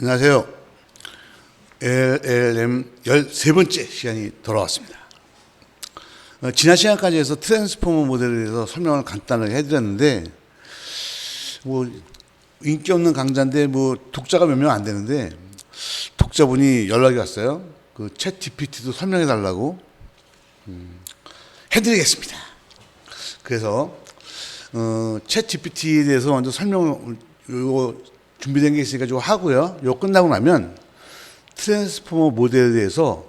안녕하세요. LLM 13번째 시간이 돌아왔습니다. 지난 시간까지 해서 트랜스포머 모델에 대해서 설명을 간단하게 해드렸는데, 인기 없는 강좌인데, 독자가 몇 명 안 되는데, 독자분이 연락이 왔어요. 챗 GPT도 설명해 달라고. 해드리겠습니다. 그래서, 챗 GPT에 대해서 먼저 준비된 게 있으니까 좀 하고요. 이거 끝나고 나면 트랜스포머 모델에 대해서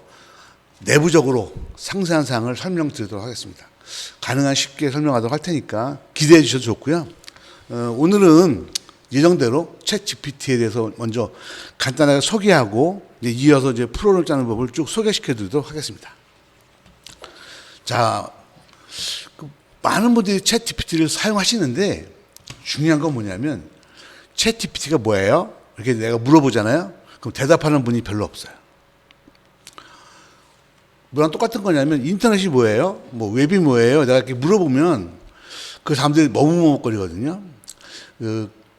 내부적으로 상세한 사항을 설명드리도록 하겠습니다. 가능한 쉽게 설명하도록 할 테니까 기대해 주셔도 좋고요. 오늘은 예정대로 챗 GPT에 대해서 먼저 간단하게 소개하고 이어서 이제 프로를 짜는 법을 쭉 소개시켜 드리도록 하겠습니다. 자, 많은 분들이 챗 GPT를 사용하시는데 중요한 건 뭐냐면 챗 GPT가 뭐예요? 이렇게 내가 물어보잖아요. 그럼 대답하는 분이 별로 없어요. 뭐랑 똑같은 거냐면 인터넷이 뭐예요? 웹이 뭐예요? 내가 이렇게 물어보면 그 사람들이 머뭇머뭇거리거든요.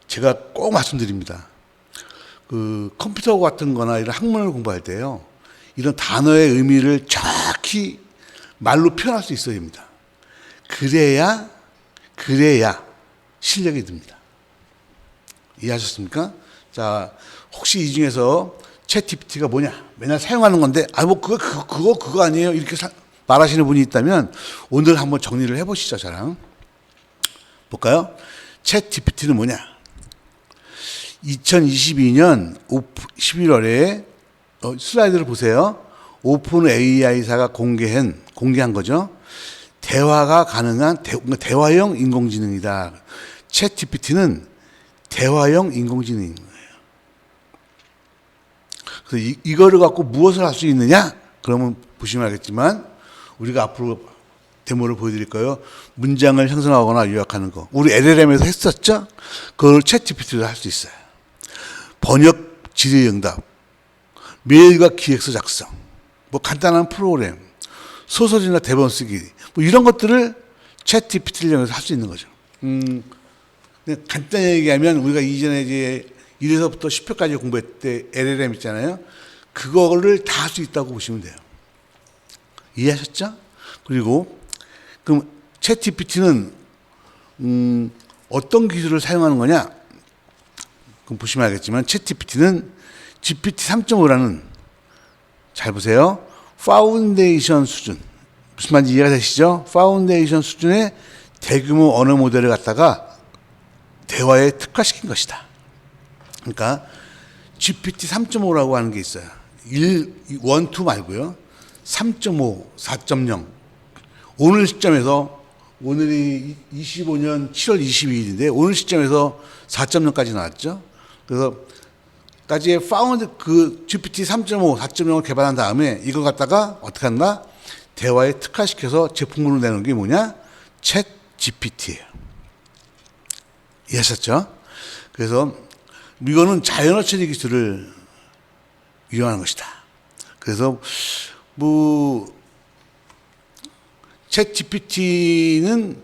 제가 꼭 말씀드립니다. 컴퓨터 같은 거나 이런 학문을 공부할 때요. 이런 단어의 의미를 정확히 말로 표현할 수 있어야 됩니다. 그래야 실력이 듭니다. 이해하셨습니까? 자, 혹시 이 중에서 챗 GPT가 뭐냐? 맨날 사용하는 건데, 그거 아니에요? 이렇게 말하시는 분이 있다면, 오늘 한번 정리를 해보시죠, 저랑. 볼까요? 챗 GPT는 뭐냐? 2022년 11월에, 슬라이드를 보세요. 오픈 AI사가 공개한 거죠. 대화가 가능한 대화형 인공지능이다. 챗 GPT는 대화형 인공지능인 거예요. 그래서 이거를 갖고 무엇을 할 수 있느냐? 그러면 보시면 알겠지만 우리가 앞으로 데모를 보여드릴 거예요. 문장을 형성하거나 요약하는 거. 우리 LLM에서 했었죠? 그걸 챗 GPT로 할 수 있어요. 번역 질의응답, 메일과 기획서 작성, 간단한 프로그램, 소설이나 대본 쓰기, 이런 것들을 챗 GPT를 이용해서 할 수 있는 거죠. 간단히 얘기하면 우리가 이전에 이제 1에서부터 10회까지 공부했을 때 LLM 있잖아요. 그거를 다 할 수 있다고 보시면 돼요. 이해하셨죠? 그리고 그럼 챗 GPT는 어떤 기술을 사용하는 거냐? 그럼 보시면 알겠지만 챗 GPT는 GPT 3.5라는 잘 보세요. 파운데이션 수준. 무슨 말인지 이해가 되시죠? 파운데이션 수준의 대규모 언어 모델을 갖다가 대화에 특화시킨 것이다. 그러니까 GPT 3.5라고 하는 게 있어요. 1, 2 말고요. 3.5, 4.0. 오늘 시점에서 오늘이 25년 7월 22일인데 오늘 시점에서 4.0까지 나왔죠. 그래서 까지의 GPT 3.5, 4.0을 개발한 다음에 이걸 갖다가 어떻게 한다? 대화에 특화시켜서 제품으로 내는 게 뭐냐? 챗 GPT예요. 이해하셨죠? 그래서 이거는 자연어 처리 기술을 이용하는 것이다. 그래서 챗 GPT는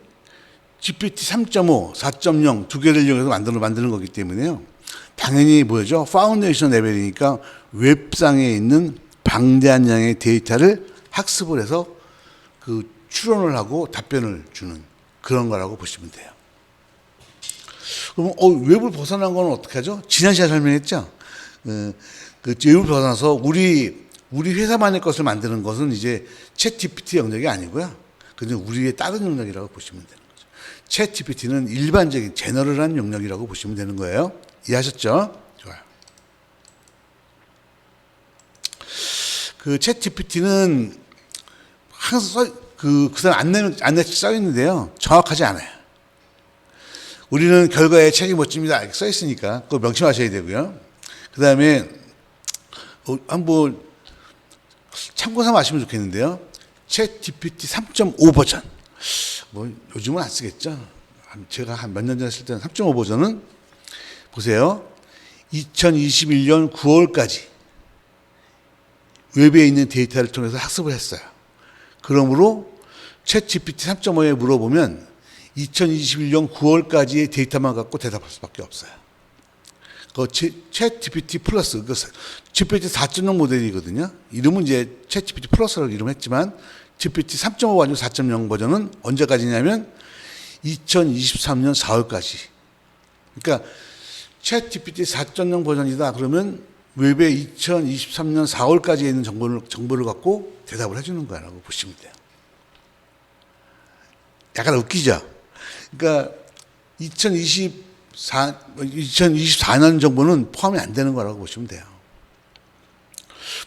GPT 3.5, 4.0 두 개를 이용해서 만드는 거기 때문에요. 당연히 뭐죠? 파운데이션 레벨이니까 웹상에 있는 방대한 양의 데이터를 학습을 해서 추론을 하고 답변을 주는 그런 거라고 보시면 돼요. 그럼 웹을 벗어난 건 어떻게 하죠? 지난 시간에 설명했죠. 웹을 벗어나서 우리 회사만의 것을 만드는 것은 이제 챗 GPT 영역이 아니고요. 그냥 우리의 다른 영역이라고 보시면 되는 거죠. 챗 GPT는 일반적인 제너럴한 영역이라고 보시면 되는 거예요. 이해하셨죠? 좋아요. 챗 GPT는 항상 그 사람 안내책 써 있는데요. 정확하지 않아요. 우리는 결과에 책임을 못 집니다. 이렇게 써 있으니까 그거 명심하셔야 되고요. 그 다음에 한번 참고 삼아 하시면 좋겠는데요. 챗 GPT 3.5 버전. 요즘은 안 쓰겠죠. 제가 한 몇 년 전에 쓸 때는 3.5 버전은 보세요. 2021년 9월까지 웹에 있는 데이터를 통해서 학습을 했어요. 그러므로 챗 GPT 3.5에 물어보면 2021년 9월까지의 데이터만 갖고 대답할 수밖에 없어요. 챗 GPT 플러스, GPT 4.0 모델이거든요. 이름은 이제 챗 GPT 플러스라고 이름했지만 GPT 3.5 가지고 4.0 버전은 언제까지냐면 2023년 4월까지. 그러니까 챗 GPT 4.0 버전이다 그러면 웹에 2023년 4월까지에 있는 정보를 갖고 대답을 해주는 거라고 보시면 돼요. 약간 웃기죠? 그러니까 2024년 정보는 포함이 안 되는 거라고 보시면 돼요.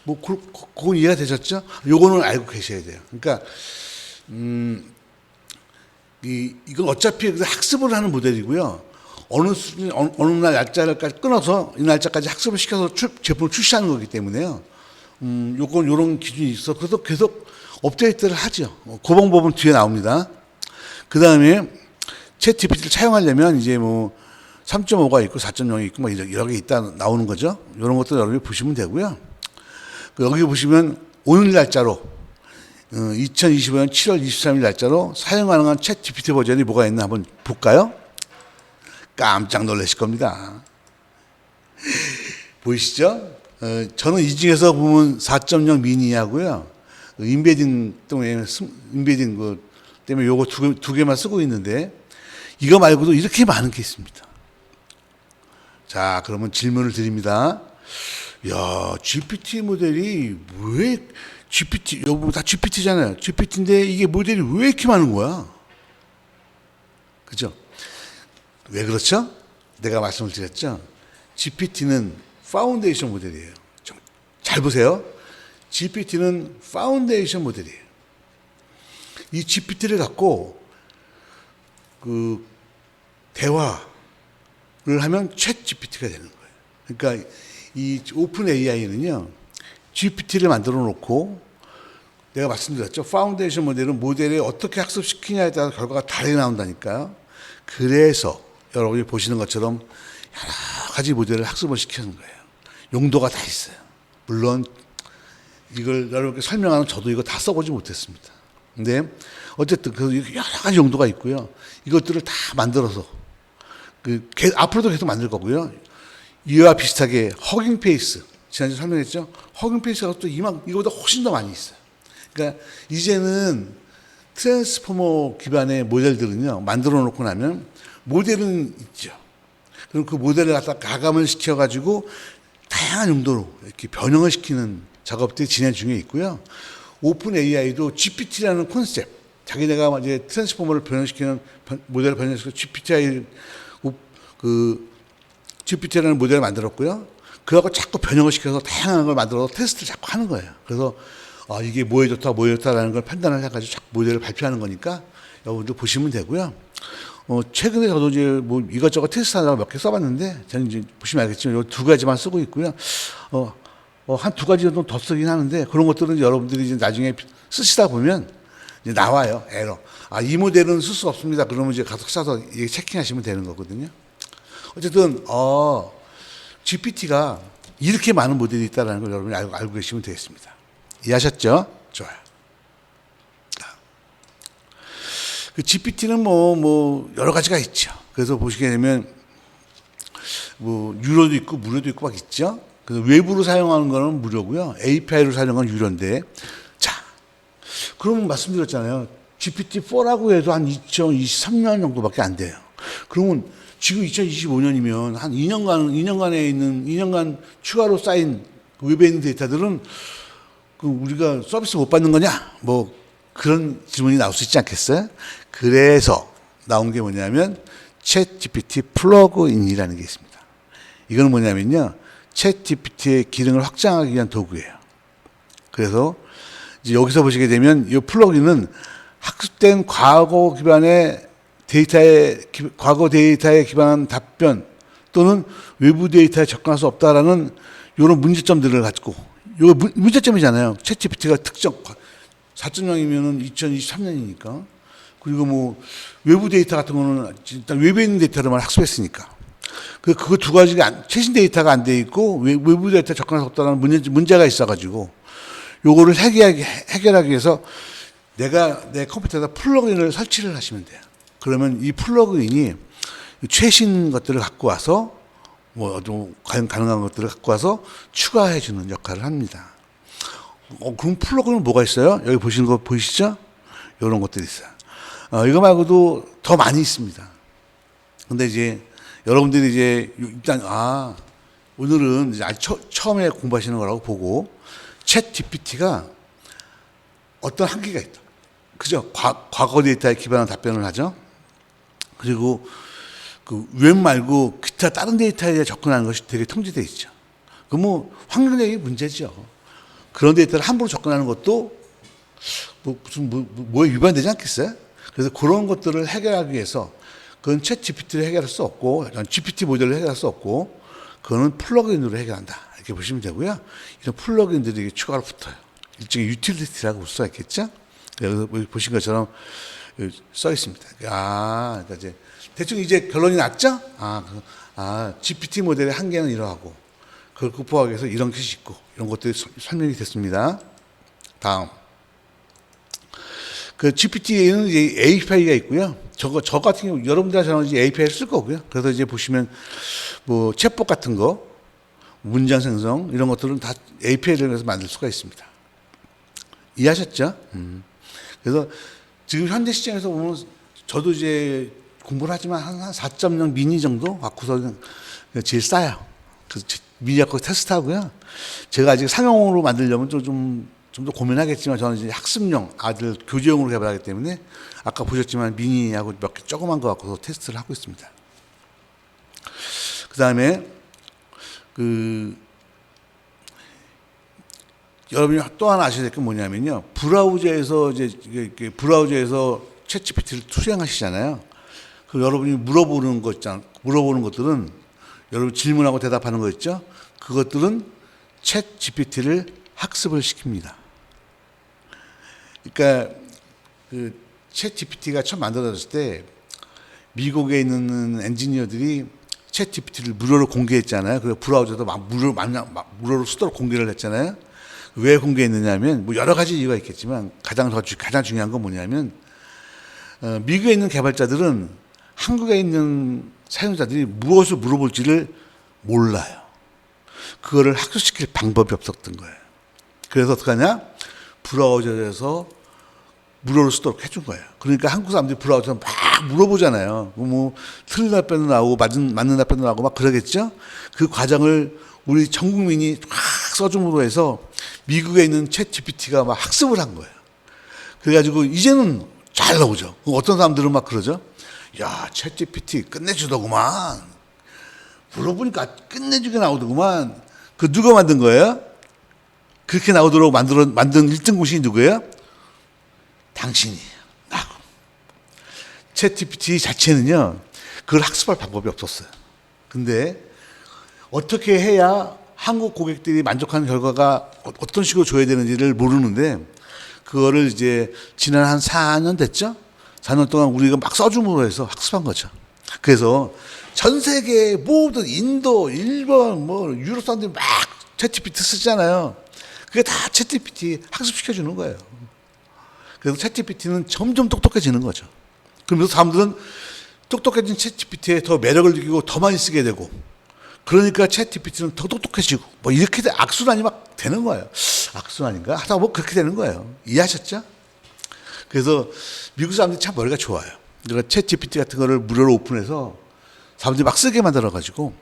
뭐, 그건 이해가 되셨죠? 요거는 알고 계셔야 돼요. 그러니까, 이건 어차피 학습을 하는 모델이고요. 어느 수준, 어느 날 날짜까지 끊어서 이 날짜까지 학습을 시켜서 제품을 출시하는 거기 때문에요. 요런 기준이 있어. 그래서 계속 업데이트를 하죠. 그 방법은 뒤에 나옵니다. 그 다음에 챗 GPT를 차용하려면 이제 뭐 3.5가 있고 4.0이 있고 막 여러 개 있다 나오는 거죠. 이런 것도 여러분이 보시면 되고요. 여기 보시면 오늘 날짜로 2025년 7월 23일 날짜로 사용 가능한 챗 GPT 버전이 뭐가 있나 한번 볼까요? 깜짝 놀라실 겁니다. 보이시죠? 저는 이 중에서 보면 4.0 미니하고요. 인베딩 때문에 요거 두 개만 쓰고 있는데 이거 말고도 이렇게 많은 게 있습니다. 자, 그러면 질문을 드립니다. 야, GPT 모델이 왜 GPT, 여보 다 GPT잖아요. GPT인데 이게 모델이 왜 이렇게 많은 거야? 그죠? 왜 그렇죠? 내가 말씀을 드렸죠. GPT는 파운데이션 모델이에요. 좀 잘 보세요. GPT는 파운데이션 모델이에요. 이 GPT를 갖고 그 대화를 하면 챗 GPT가 되는 거예요. 그러니까 이 오픈 AI는요, GPT를 만들어 놓고 내가 말씀드렸죠. 파운데이션 모델은 모델에 어떻게 학습시키냐에 따라 결과가 다르게 나온다니까요. 그래서 여러분이 보시는 것처럼 여러 가지 모델을 학습을 시키는 거예요. 용도가 다 있어요. 물론 이걸 여러분께 설명하는 저도 이거 다 써보지 못했습니다. 근데 어쨌든 그 여러 가지 용도가 있고요. 이것들을 다 만들어서 앞으로도 계속 만들 거고요. 이와 비슷하게 허깅 페이스 지난주 설명했죠. 허깅 페이스가 또 이거보다 훨씬 더 많이 있어요. 그러니까 이제는 트랜스포머 기반의 모델들은요 만들어 놓고 나면 모델은 있죠. 그럼 그 모델을 갖다 가감을 시켜가지고 다양한 용도로 이렇게 변형을 시키는 작업들이 진행 중에 있고요. 오픈 AI도 GPT라는 컨셉, 자기네가 이제 트랜스포머를 변형시키는 모델을 변형시켜서 GPT라는 모델을 만들었고요. 그하고 자꾸 변형을 시켜서 다양한 걸 만들어서 테스트를 자꾸 하는 거예요. 그래서 이게 뭐에 좋다라는 걸 판단을 해가지고 자꾸 모델을 발표하는 거니까 여러분들 보시면 되고요. 최근에 저도 이제 뭐 이것저것 테스트하다가 몇 개 써봤는데 저는 이제 보시면 알겠지만 이 두 가지만 쓰고 있고요. 한 두 가지 정도 더 쓰긴 하는데 그런 것들은 여러분들이 이제 나중에 쓰시다 보면 이제 나와요. 에러. 이 모델은 쓸 수 없습니다. 그러면 이제 가서 찾아서 체킹하시면 되는 거거든요. 어쨌든 GPT가 이렇게 많은 모델이 있다는 걸 여러분이 알고 계시면 되겠습니다. 이해하셨죠? 좋아요. 그 GPT는 뭐 여러 가지가 있죠. 그래서 보시게 되면 뭐 유료도 있고 무료도 있고 막 있죠. 그래서 외부로 사용하는 거는 무료고요. API로 사용하는 건 유료인데, 자, 그러면 말씀드렸잖아요. GPT-4라고 해도 한 2023년 정도밖에 안 돼요. 그러면 지금 2025년이면 한 2년간 추가로 쌓인 웹에 있는 데이터들은 우리가 서비스 못 받는 거냐? 뭐 그런 질문이 나올 수 있지 않겠어요? 그래서 나온 게 뭐냐면 챗 GPT 플러그인이라는 게 있습니다. 이건 뭐냐면요. 챗 GPT의 기능을 확장하기 위한 도구예요. 그래서 이제 여기서 보시게 되면 이 플러그인은 학습된 과거 데이터에 기반한 답변 또는 외부 데이터에 접근할 수 없다라는 이런 문제점들을 가지고, 이거 문제점이잖아요. 챗 GPT가 특정 4.0이면은 2023년이니까. 그리고 뭐 외부 데이터 같은 거는 일단 웹에 있는 데이터로만 학습했으니까. 그거 두 가지가 최신 데이터가 안 돼 있고 외부 데이터 접근할 수 없다는 문제가 있어가지고 요거를 해결하기 위해서 내가 내 컴퓨터에다 플러그인을 설치를 하시면 돼요. 그러면 이 플러그인이 최신 것들을 갖고 와서 뭐 좀 가능한 것들을 갖고 와서 추가해 주는 역할을 합니다. 그럼 플러그는 뭐가 있어요? 여기 보시는 거 보이시죠? 이런 것들이 있어요. 이거 말고도 더 많이 있습니다. 근데 이제 여러분들이 이제 일단 오늘은 이제 처음에 공부하시는 거라고 보고 챗 GPT가 어떤 한계가 있다. 그죠? 과거 데이터에 기반한 답변을 하죠. 그리고 그 웹 말고 기타 다른 데이터에 접근하는 것이 되게 통제되어 있죠. 그 뭐 확률적인 문제죠. 그런 데이터를 함부로 접근하는 것도 뭐에 위반되지 않겠어요? 그래서 그런 것들을 해결하기 위해서 그건 챗 GPT를 해결할 수 없고 GPT 모델로 해결할 수 없고 그거는 플러그인으로 해결한다. 이렇게 보시면 되고요. 이런 플러그인들이 추가로 붙어요. 일종의 유틸리티라고 볼 수가 있겠죠? 여기서 보신 것처럼 써 있습니다. 그러니까 이제 대충 이제 결론이 났죠? GPT 모델의 한계는 이러하고 그걸 극복하기 위해서 이런 것이 있고 이런 것들이 설명이 됐습니다. 다음. 그 GPT에는 이제 API가 있고요. 저 같은 경우 여러분들과 저는 이제 API를 쓸 거고요. 그래서 이제 보시면 뭐 챗봇 같은 거, 문장 생성 이런 것들은 다 API를 해서 만들 수가 있습니다. 이해하셨죠? 그래서 지금 현재 시장에서 보면 저도 이제 공부를 하지만 한 4.0 미니 정도 갖고서 제일 싸요. 그래서 미니 갖고 테스트하고요. 제가 아직 상용으로 만들려면 좀 더 고민하겠지만 저는 이제 학습용 아들 교재용으로 개발하기 때문에 아까 보셨지만 미니하고 몇 개 조그만 거 갖고서 테스트를 하고 있습니다. 그 다음에 여러분이 또 하나 아셔야 될 게 뭐냐면요. 브라우저에서 챗 GPT를 수행하시잖아요. 그 여러분이 물어보는 것들은 여러분 질문하고 대답하는 거 있죠. 그것들은 챗 GPT를 학습을 시킵니다. 그러니까 그 챗 GPT가 처음 만들어졌을 때 미국에 있는 엔지니어들이 챗 GPT를 무료로 공개했잖아요. 그리고 브라우저도 무료로 쓰도록 공개를 했잖아요. 왜 공개했느냐면 뭐 여러 가지 이유가 있겠지만 가장 중요한 건 뭐냐면 미국에 있는 개발자들은 한국에 있는 사용자들이 무엇을 물어볼지를 몰라요. 그거를 학습시킬 방법이 없었던 거예요. 그래서 어떻게 하냐? 브라우저에서 무료로 쓰도록 해준 거예요. 그러니까 한국 사람들이 브라우저에서 막 물어보잖아요. 뭐 틀린 답변도 나오고 맞는 답변도 나오고 막 그러겠죠? 그 과정을 우리 전 국민이 막 써줌으로 해서 미국에 있는 챗 GPT가 막 학습을 한 거예요. 그래가지고 이제는 잘 나오죠. 어떤 사람들은 막 그러죠. 야, 챗 GPT 끝내주더구만. 물어보니까 끝내주게 나오더구만. 그 누가 만든 거예요? 그렇게 나오도록 만든 1등 공신이 누구예요? 당신이에요. 나고. 챗 GPT 자체는요, 그걸 학습할 방법이 없었어요. 근데 어떻게 해야 한국 고객들이 만족하는 결과가 어떤 식으로 줘야 되는지를 모르는데, 그거를 이제 지난 한 4년 됐죠? 4년 동안 우리가 막 써줌으로 해서 학습한 거죠. 그래서 전 세계 모든 인도, 일본, 뭐 유럽 사람들이 막 챗 GPT 쓰잖아요. 그게 다 챗 GPT 학습시켜주는 거예요. 그래서 챗 GPT는 점점 똑똑해지는 거죠. 그러면서 사람들은 똑똑해진 챗 GPT에 더 매력을 느끼고 더 많이 쓰게 되고, 그러니까 챗 GPT는 더 똑똑해지고, 뭐 이렇게 악순환이 막 되는 거예요. 악순환인가? 하다 보면 그렇게 되는 거예요. 이해하셨죠? 그래서 미국 사람들이 참 머리가 좋아요. 그러니까 챗 GPT 같은 거를 무료로 오픈해서 사람들이 막 쓰게 만들어가지고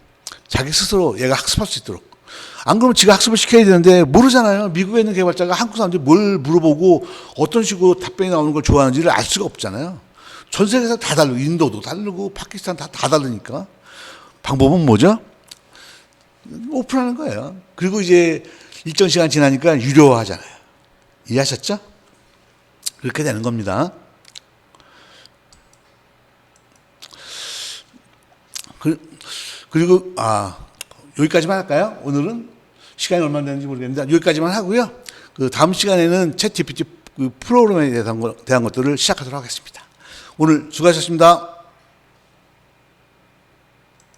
자기 스스로 얘가 학습할 수 있도록. 안 그러면 지가 학습을 시켜야 되는데 모르잖아요. 미국에 있는 개발자가 한국 사람들이 뭘 물어보고 어떤 식으로 답변이 나오는 걸 좋아하는지를 알 수가 없잖아요. 전 세계에서 다 다르고, 인도도 다르고, 파키스탄 다 다르니까. 방법은 뭐죠? 오픈하는 거예요. 그리고 이제 일정 시간 지나니까 유료화하잖아요. 이해하셨죠? 그렇게 되는 겁니다. 그리고 여기까지만 할까요? 오늘은 시간이 얼마나 되는지 모르겠는데 여기까지만 하고요. 그 다음 시간에는 챗 GPT 프로그램에 대한 것들을 시작하도록 하겠습니다. 오늘 수고하셨습니다.